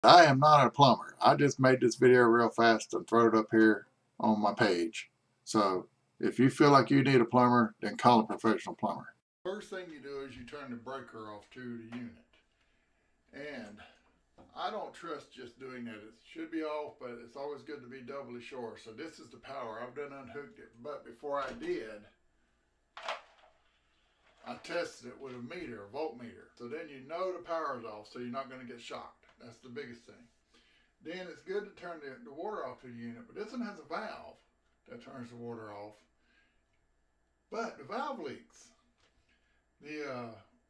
I am not a plumber. I just made this video real fast and throw it up here on my page. So if you feel like you need a plumber, then call a professional plumber. First thing you do is you turn the breaker off to the unit. And I don't trust just doing that. It should be off, but it's always good to be doubly sure. So this is the power. I've done unhooked it, but before I did, I tested it with a meter, a voltmeter. So then you know the power's off, so you're not going to get shocked. That's the biggest thing. Then it's good to turn the water off to the unit, but this one has a valve that turns the water off. But the valve leaks.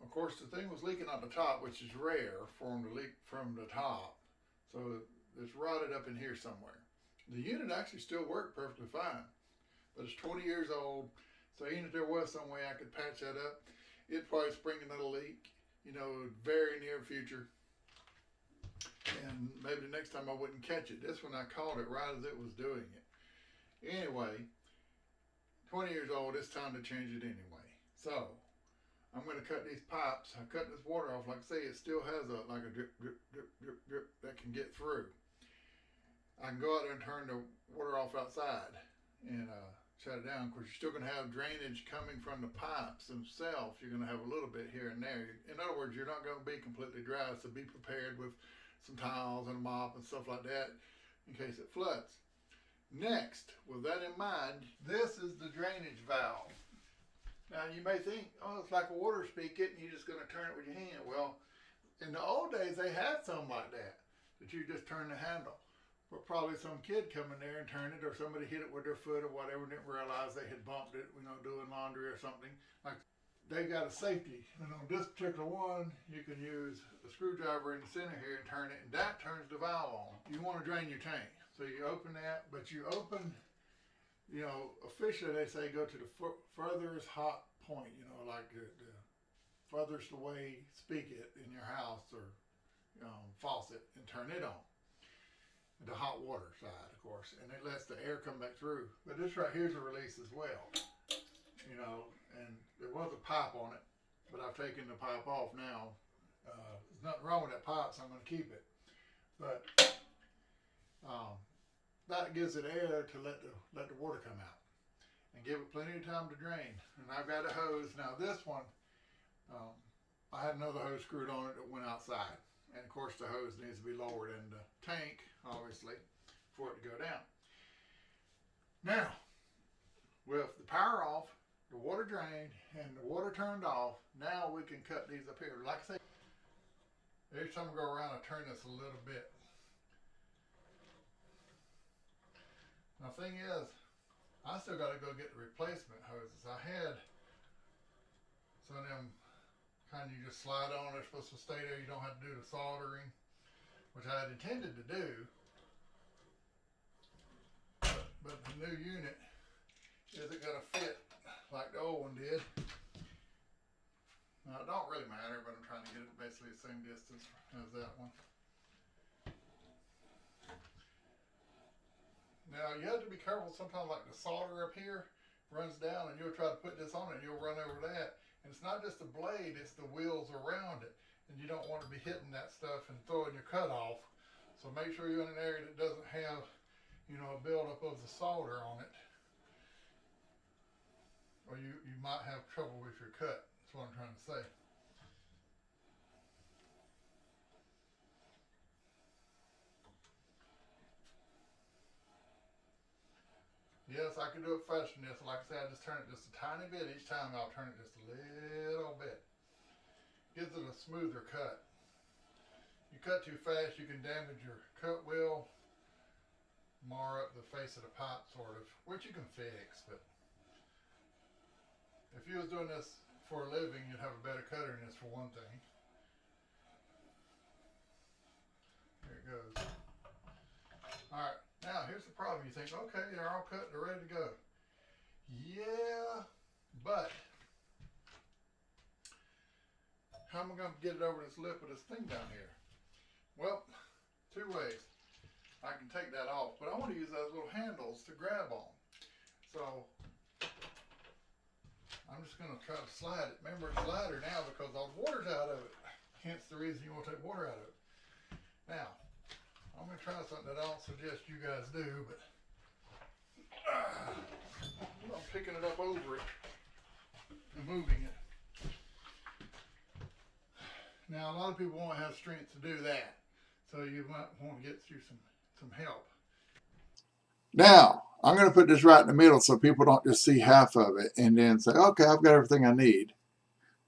Of course, the thing was leaking at the top, which is rare for them to leak from the top. So it's rotted up in here somewhere. The unit actually still worked perfectly fine, but it's 20 years old. So even if there was some way I could patch that up, it'd probably spring another leak, very near future. And maybe the next time I wouldn't catch it. This one I caught it right as it was doing it. Anyway, 20 years old, it's time to change it anyway. So I'm going to cut these pipes. I cut this water off. Like I say, it still has a drip, drip, drip, drip, drip that can get through. I can go out there and turn the water off outside and shut it down. Of course, you're still going to have drainage coming from the pipes themselves. You're going to have a little bit here and there. In other words, you're not going to be completely dry, so be prepared with some towels and a mop and stuff like that in case it floods. Next, with that in mind, this is the drainage valve. Now you may think, oh, it's like a water spigot and you're just going to turn it with your hand. Well, in the old days they had something like that you just turn the handle. But probably some kid come in there and turn it, or somebody hit it with their foot or whatever and didn't realize they had bumped it, doing laundry or something. Like, they got a safety. And on this particular one, you can use a screwdriver in the center here and turn it, and that turns the valve on. You want to drain your tank. So you open that, but you open, officially they say go to the furthest hot point, like the furthest away spigot in your house or faucet, and turn it on. The hot water side, of course, and it lets the air come back through. But this right here is a release as well, and there was a pipe on it, but I've taken the pipe off now. There's nothing wrong with that pipe, so I'm going to keep it. But that gives it air to let the water come out and give it plenty of time to drain. And I've got a hose. Now this one, I had another hose screwed on it that went outside. And of course the hose needs to be lowered in the tank, obviously, for it to go down. Now, with the power off, the water drained, and the water turned off, now we can cut these up here. Like I say, every time I go around, I turn this a little bit. Now, the thing is, I still got to go get the replacement hoses. I had some of them kind of you just slide on. They're supposed to stay there. You don't have to do the soldering, which I had intended to do. But the new unit isn't going to fit like the old one did. Now, it don't really matter, but I'm trying to get it basically the same distance as that one. Now, you have to be careful. Sometimes, like the solder up here runs down, and you'll try to put this on it, and you'll run over that. And it's not just the blade, it's the wheels around it. And you don't want to be hitting that stuff and throwing your cut off. So make sure you're in an area that doesn't have, a buildup of the solder on it. Or you might have trouble with your cut. That's what I'm trying to say. Yes, I can do it faster than this. Like I said, I just turn it just a tiny bit each time. I'll turn it just a little bit. Gives it a smoother cut. You cut too fast, you can damage your cut wheel, mar up the face of the pipe, sort of, which you can fix. But if you was doing this for a living, you'd have a better cutter than this, for one thing. Here it goes. All right. Now, here's the problem. You think, okay, they're all cut, they're ready to go. Yeah, but how am I going to get it over this lip of this thing down here? Well, two ways. I can take that off, but I want to use those little handles to grab on. So, I'm just going to try to slide it. Remember, it's lighter now because all the water's out of it. Hence the reason you want to take water out of it. Now, try something that I don't suggest you guys do, but I'm picking it up over it and moving it. Now, a lot of people won't have strength to do that, so you might want to get through some help. Now, I'm going to put this right in the middle so people don't just see half of it and then say, okay, I've got everything I need.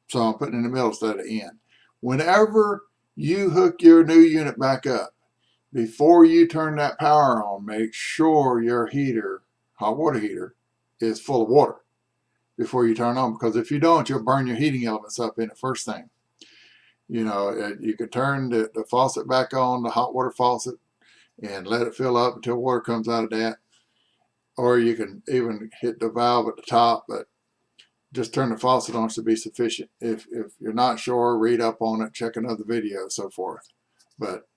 So I'm putting it in the middle instead of end. Whenever you hook your new unit back up, before you turn that power on, make sure your heater, hot water heater, is full of water before you turn on, because if you don't, you'll burn your heating elements up in it first thing. You know, you can turn the faucet back on, the hot water faucet, and let it fill up until water comes out of that. Or you can even hit the valve at the top, but just turn the faucet on should be sufficient. If you're not sure, read up on it, check another video, so forth. But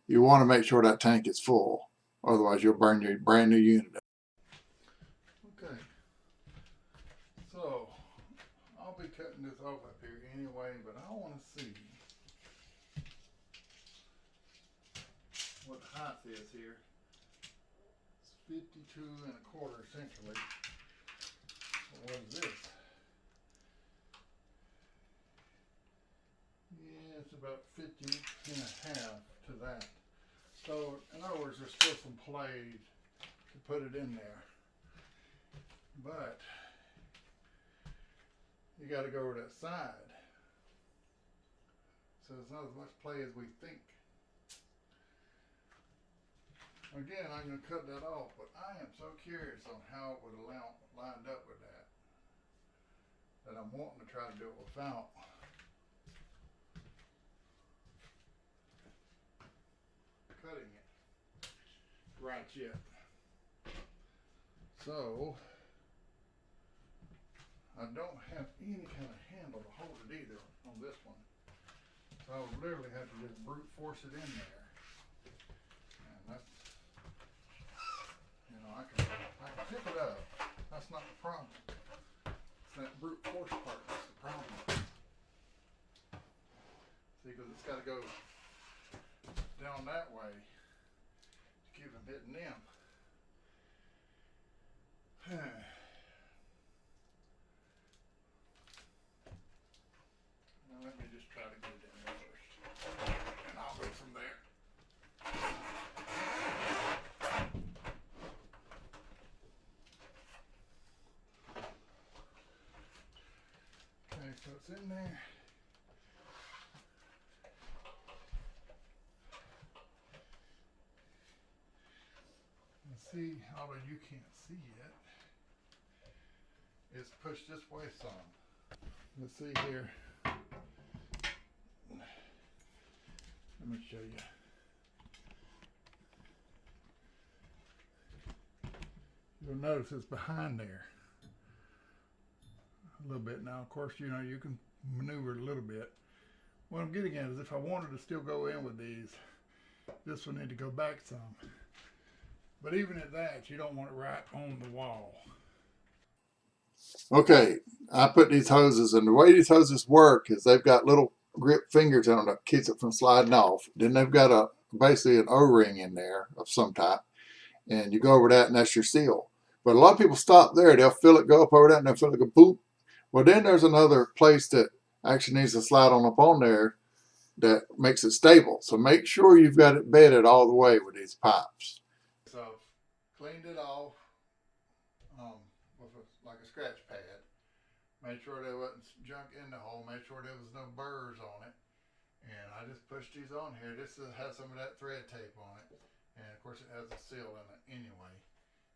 you want to make sure that tank is full. Otherwise, you'll burn your brand new unit up. Okay. So, I'll be cutting this off up here anyway, but I want to see what the height is here. It's 52¼ essentially. So what is this? Yeah, it's about 50½ to that. So, in other words, there's still some play to put it in there. But, you got to go over that side. So there's not as much play as we think. Again, I'm going to cut that off, but I am so curious on how it would lined up with that I'm wanting to try to do it without cutting it right yet. So, I don't have any kind of handle to hold it either on this one. So I would literally have to just brute force it in there. And that's, you know, I can pick it up. That's not the problem. It's that brute force part that's the problem. See, because it's got to go down that way to keep them hitting them. Now let me just try to get it in there first, and I'll go from there. Okay, so it's in there. See, although you can't see it, it's pushed this way some. Let's see here. Let me show you. You'll notice it's behind there a little bit. Now, of course, you know, you can maneuver it a little bit. What I'm getting at is if I wanted to still go in with these, this will need to go back some. But even at that, you don't want it right on the wall. Okay, I put these hoses, and the way these hoses work is they've got little grip fingers on them that keeps it from sliding off. Then they've got basically an O-ring in there of some type, and you go over that, and that's your seal. But a lot of people stop there. They'll feel it go up over that, and they'll feel it go boop. Well, then there's another place that actually needs to slide on up on there that makes it stable. So make sure you've got it bedded all the way with these pipes. So I've cleaned it off with like a scratch pad. Made sure there wasn't junk in the hole. Made sure there was no burrs on it. And I just pushed these on here. This has some of that thread tape on it. And of course it has a seal in it anyway.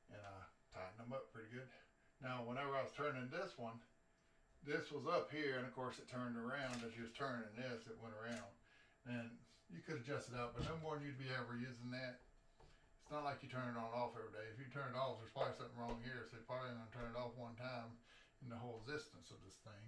And I tightened them up pretty good. Now whenever I was turning this one, this was up here, and of course it turned around. As you was turning this, it went around. And you could adjust it out, but no more than you'd be ever using that. It's not like you turn it on and off every day. If you turn it off, there's probably something wrong here, so you're probably going to turn it off one time in the whole existence of this thing.